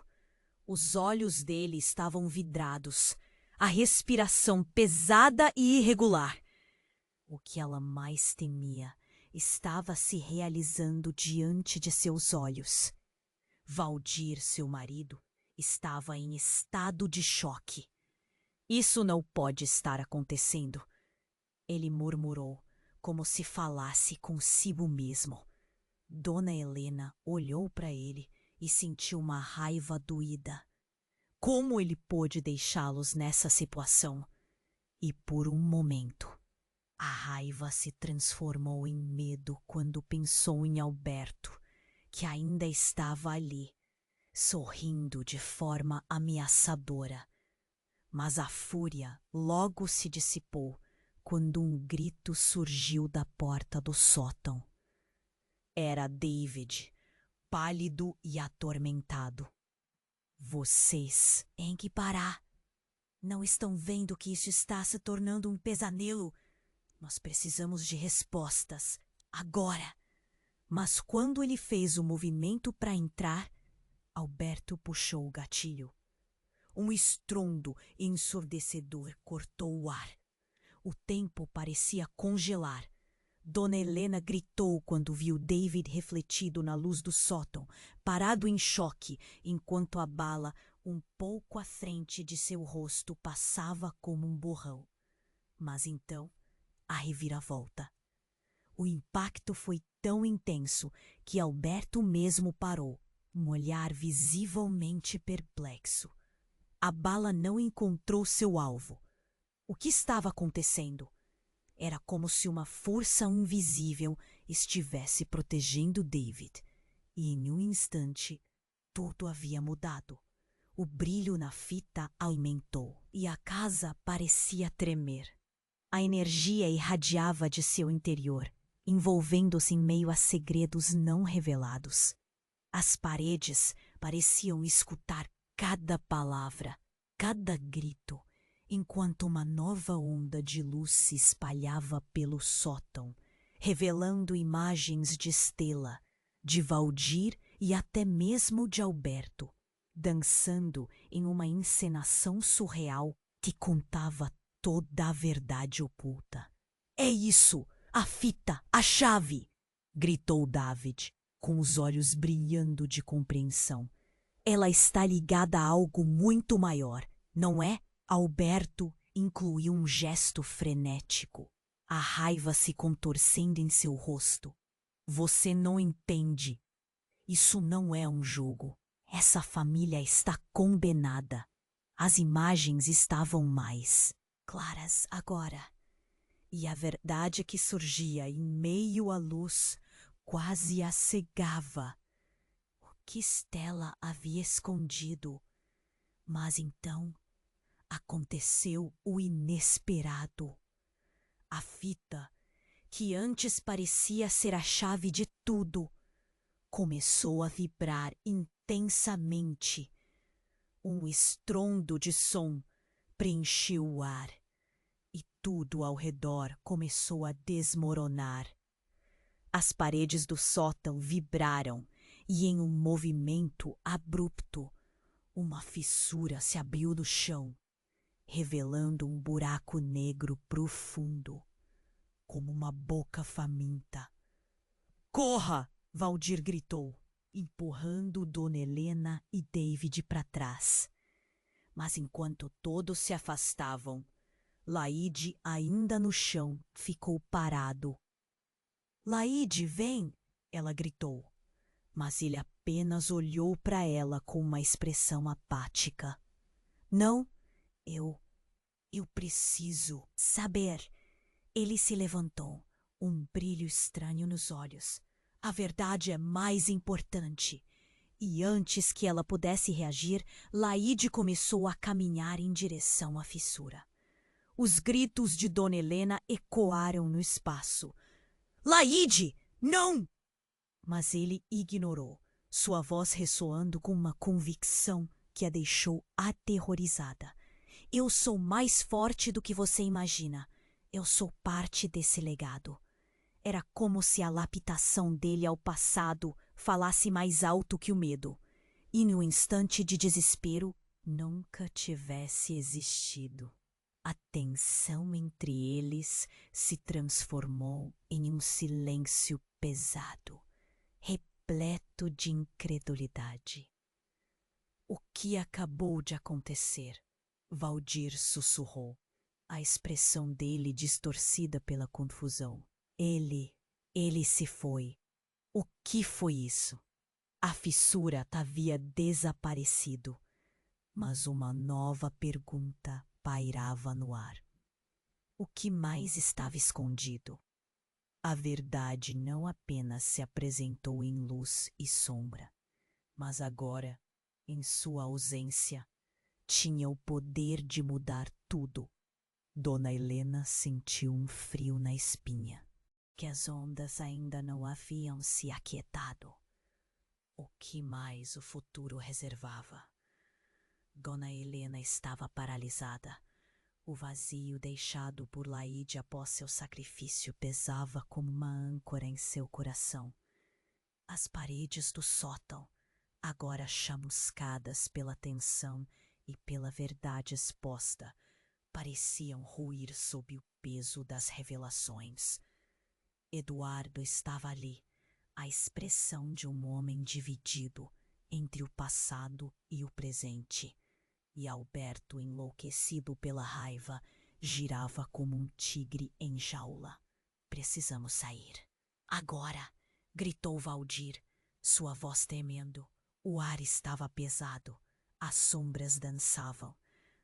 Os olhos dele estavam vidrados, a respiração pesada e irregular. O que ela mais temia estava se realizando diante de seus olhos. Valdir, seu marido, estava em estado de choque. Isso não pode estar acontecendo. Ele murmurou, como se falasse consigo mesmo. Dona Helena olhou para ele e sentiu uma raiva doída. Como ele pôde deixá-los nessa situação? E por um momento, a raiva se transformou em medo quando pensou em Alberto, que ainda estava ali, sorrindo de forma ameaçadora. Mas a fúria logo se dissipou quando um grito surgiu da porta do sótão. Era David, pálido e atormentado. Vocês têm que parar. Não estão vendo que isso está se tornando um pesadelo? Nós precisamos de respostas, agora. Mas quando ele fez o movimento para entrar, Alberto puxou o gatilho. Um estrondo ensurdecedor cortou o ar. O tempo parecia congelar. Dona Helena gritou quando viu David refletido na luz do sótão, parado em choque, enquanto a bala, um pouco à frente de seu rosto, passava como um borrão. Mas então, a reviravolta. O impacto foi tão intenso que Alberto mesmo parou, um olhar visivelmente perplexo. A bala não encontrou seu alvo. O que estava acontecendo? Era como se uma força invisível estivesse protegendo David. E em um instante, tudo havia mudado. O brilho na fita aumentou e a casa parecia tremer. A energia irradiava de seu interior, envolvendo-se em meio a segredos não revelados. As paredes pareciam escutar cada palavra, cada grito, enquanto uma nova onda de luz se espalhava pelo sótão, revelando imagens de Stella, de Valdir e até mesmo de Alberto, dançando em uma encenação surreal que contava toda a verdade oculta. "É isso! A fita! A chave!" gritou David, com os olhos brilhando de compreensão. "Ela está ligada a algo muito maior, não é?" Alberto incluiu um gesto frenético, a raiva se contorcendo em seu rosto. "Você não entende. Isso não é um jogo. Essa família está condenada." As imagens estavam mais claras agora, e a verdade que surgia em meio à luz quase a cegava. O que Stella havia escondido? Mas então aconteceu o inesperado. A fita, que antes parecia ser a chave de tudo, começou a vibrar intensamente. Um estrondo de som preencheu o ar e tudo ao redor começou a desmoronar. As paredes do sótão vibraram e, em um movimento abrupto, uma fissura se abriu no chão, revelando um buraco negro profundo, como uma boca faminta. "Corra!" Valdir gritou. empurrando Dona Helena e David para trás. Mas enquanto todos se afastavam, Laide, ainda no chão, ficou parado. Laide, vem! Ela gritou. Mas ele apenas olhou para ela com uma expressão apática. Não, eu preciso saber. Ele se levantou, um brilho estranho nos olhos. A verdade é mais importante. E antes que ela pudesse reagir, Laide começou a caminhar em direção à fissura. Os gritos de Dona Helena ecoaram no espaço. Laide, não! Mas ele ignorou, sua voz ressoando com uma convicção que a deixou aterrorizada. Eu sou mais forte do que você imagina. Eu sou parte desse legado. Era como se a lapitação dele ao passado falasse mais alto que o medo. E no instante de desespero, nunca tivesse existido. A tensão entre eles se transformou em um silêncio pesado, repleto de incredulidade. O que acabou de acontecer? Valdir sussurrou, a expressão dele distorcida pela confusão. Ele se foi. O que foi isso? A fissura havia desaparecido, mas uma nova pergunta pairava no ar. O que mais estava escondido? A verdade não apenas se apresentou em luz e sombra, mas agora, em sua ausência, tinha o poder de mudar tudo. Dona Helena sentiu um frio na espinha, que as ondas ainda não haviam se aquietado. O que mais o futuro reservava? Dona Helena estava paralisada. O vazio deixado por Laide após seu sacrifício pesava como uma âncora em seu coração. As paredes do sótão, agora chamuscadas pela tensão e pela verdade exposta, pareciam ruir sob o peso das revelações. Eduardo estava ali, a expressão de um homem dividido entre o passado e o presente. E Alberto, enlouquecido pela raiva, girava como um tigre em jaula. Precisamos sair. Agora! Gritou Valdir, sua voz tremendo. O ar estava pesado. As sombras dançavam.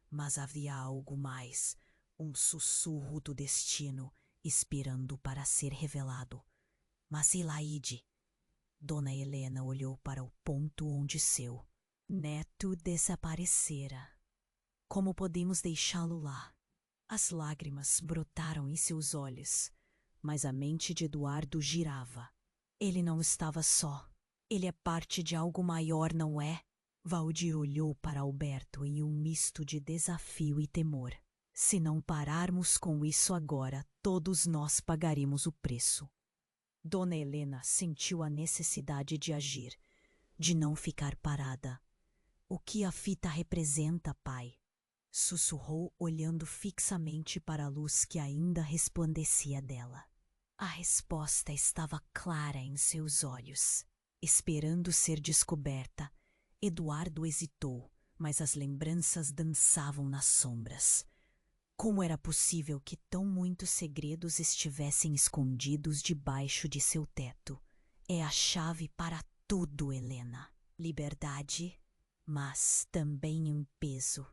Mas havia algo mais, um sussurro do destino, esperando para ser revelado. Mas e Laide? Dona Helena olhou para o ponto onde seu neto desaparecera. Como podemos deixá-lo lá? As lágrimas brotaram em seus olhos, mas a mente de Eduardo girava. Ele não estava só. Ele é parte de algo maior, não é? Valdir olhou para Alberto em um misto de desafio e temor. Se não pararmos com isso agora, todos nós pagaremos o preço. Dona Helena sentiu a necessidade de agir, de não ficar parada. O que a fita representa, pai? Sussurrou, olhando fixamente para a luz que ainda resplandecia dela. A resposta estava clara em seus olhos. Esperando ser descoberta, Eduardo hesitou, mas as lembranças dançavam nas sombras. Como era possível que tão muitos segredos estivessem escondidos debaixo de seu teto? É a chave para tudo, Helena. Liberdade, mas também um peso.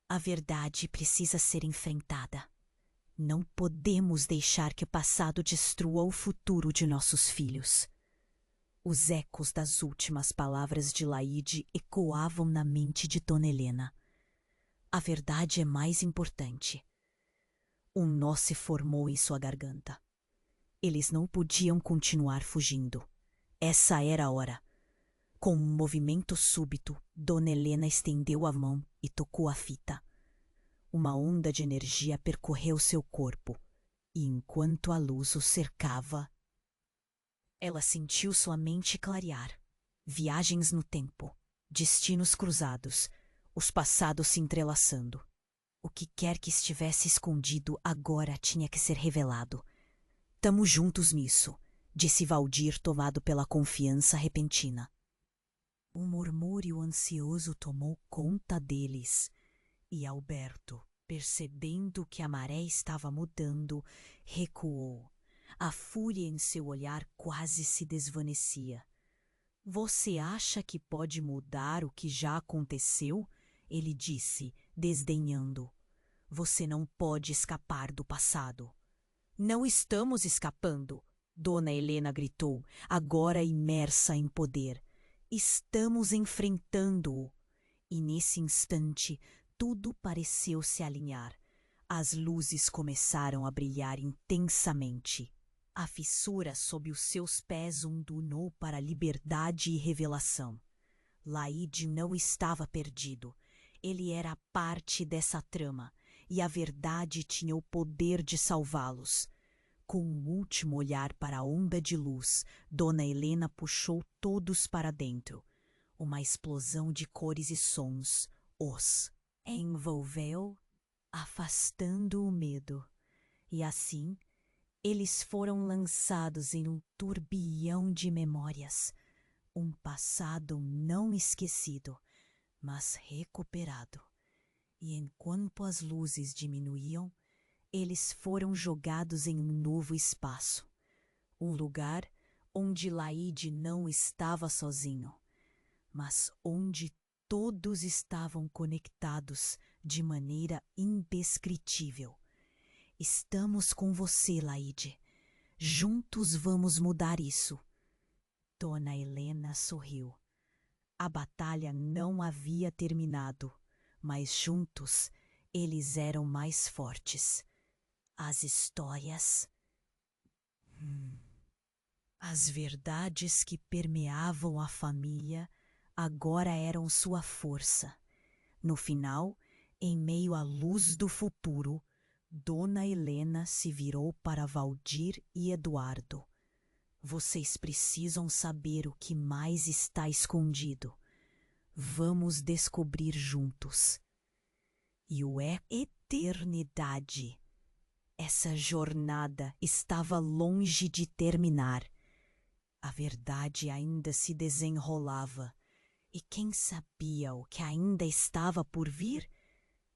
A verdade precisa ser enfrentada. Não podemos deixar que o passado destrua o futuro de nossos filhos. Os ecos das últimas palavras de Laide ecoavam na mente de Dona Helena. A verdade é mais importante. Um nó se formou em sua garganta. Eles não podiam continuar fugindo. Essa era a hora. Com um movimento súbito, Dona Helena estendeu a mão e tocou a fita. Uma onda de energia percorreu seu corpo, e enquanto a luz o cercava, ela sentiu sua mente clarear. Viagens no tempo, destinos cruzados, os passados se entrelaçando. O que quer que estivesse escondido agora tinha que ser revelado. Tamo juntos nisso, disse Valdir, tomado pela confiança repentina. Um murmúrio ansioso tomou conta deles, e Alberto, percebendo que a maré estava mudando, recuou. A fúria em seu olhar quase se desvanecia. Você acha que pode mudar o que já aconteceu? Ele disse, desdenhando. Você não pode escapar do passado. Não estamos escapando, Dona Helena gritou, agora imersa em poder. Estamos enfrentando-o. E nesse instante, tudo pareceu se alinhar. As luzes começaram a brilhar intensamente. A fissura sob os seus pés ondunou para liberdade e revelação. Laíde não estava perdido. Ele era parte dessa trama, e a verdade tinha o poder de salvá-los. Com um último olhar para a onda de luz, Dona Helena puxou todos para dentro. Uma explosão de cores e sons os envolveu, afastando o medo. E assim, eles foram lançados em um turbilhão de memórias. Um passado não esquecido, mas recuperado. E enquanto as luzes diminuíam, eles foram jogados em um novo espaço. Um lugar onde Laíde não estava sozinho, mas onde todos estavam conectados de maneira indescritível. Estamos com você, Laíde. Juntos vamos mudar isso. Dona Helena sorriu. A batalha não havia terminado, mas juntos eles eram mais fortes. As histórias, as verdades que permeavam a família agora eram sua força. No final, em meio à luz do futuro, Dona Helena se virou para Valdir e Eduardo. Vocês precisam saber o que mais está escondido. Vamos descobrir juntos. E o é eternidade. Essa jornada estava longe de terminar. A verdade ainda se desenrolava. E quem sabia o que ainda estava por vir?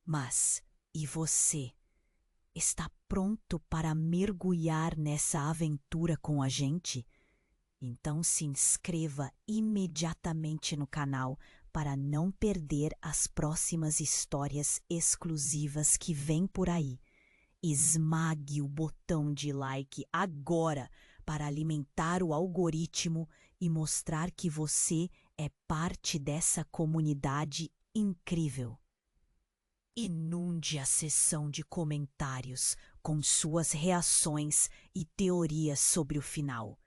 Mas, e você? Está pronto para mergulhar nessa aventura com a gente? Então se inscreva imediatamente no canal para não perder as próximas histórias exclusivas que vêm por aí. Esmague o botão de like agora para alimentar o algoritmo e mostrar que você é parte dessa comunidade incrível. Inunde a seção de comentários com suas reações e teorias sobre o final.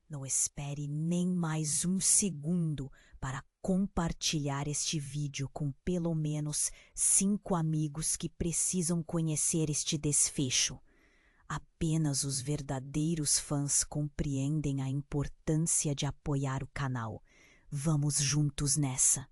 Não espere nem mais um segundo para compartilhar este vídeo com pelo menos 5 amigos que precisam conhecer este desfecho. Apenas os verdadeiros fãs compreendem a importância de apoiar o canal. Vamos juntos nessa!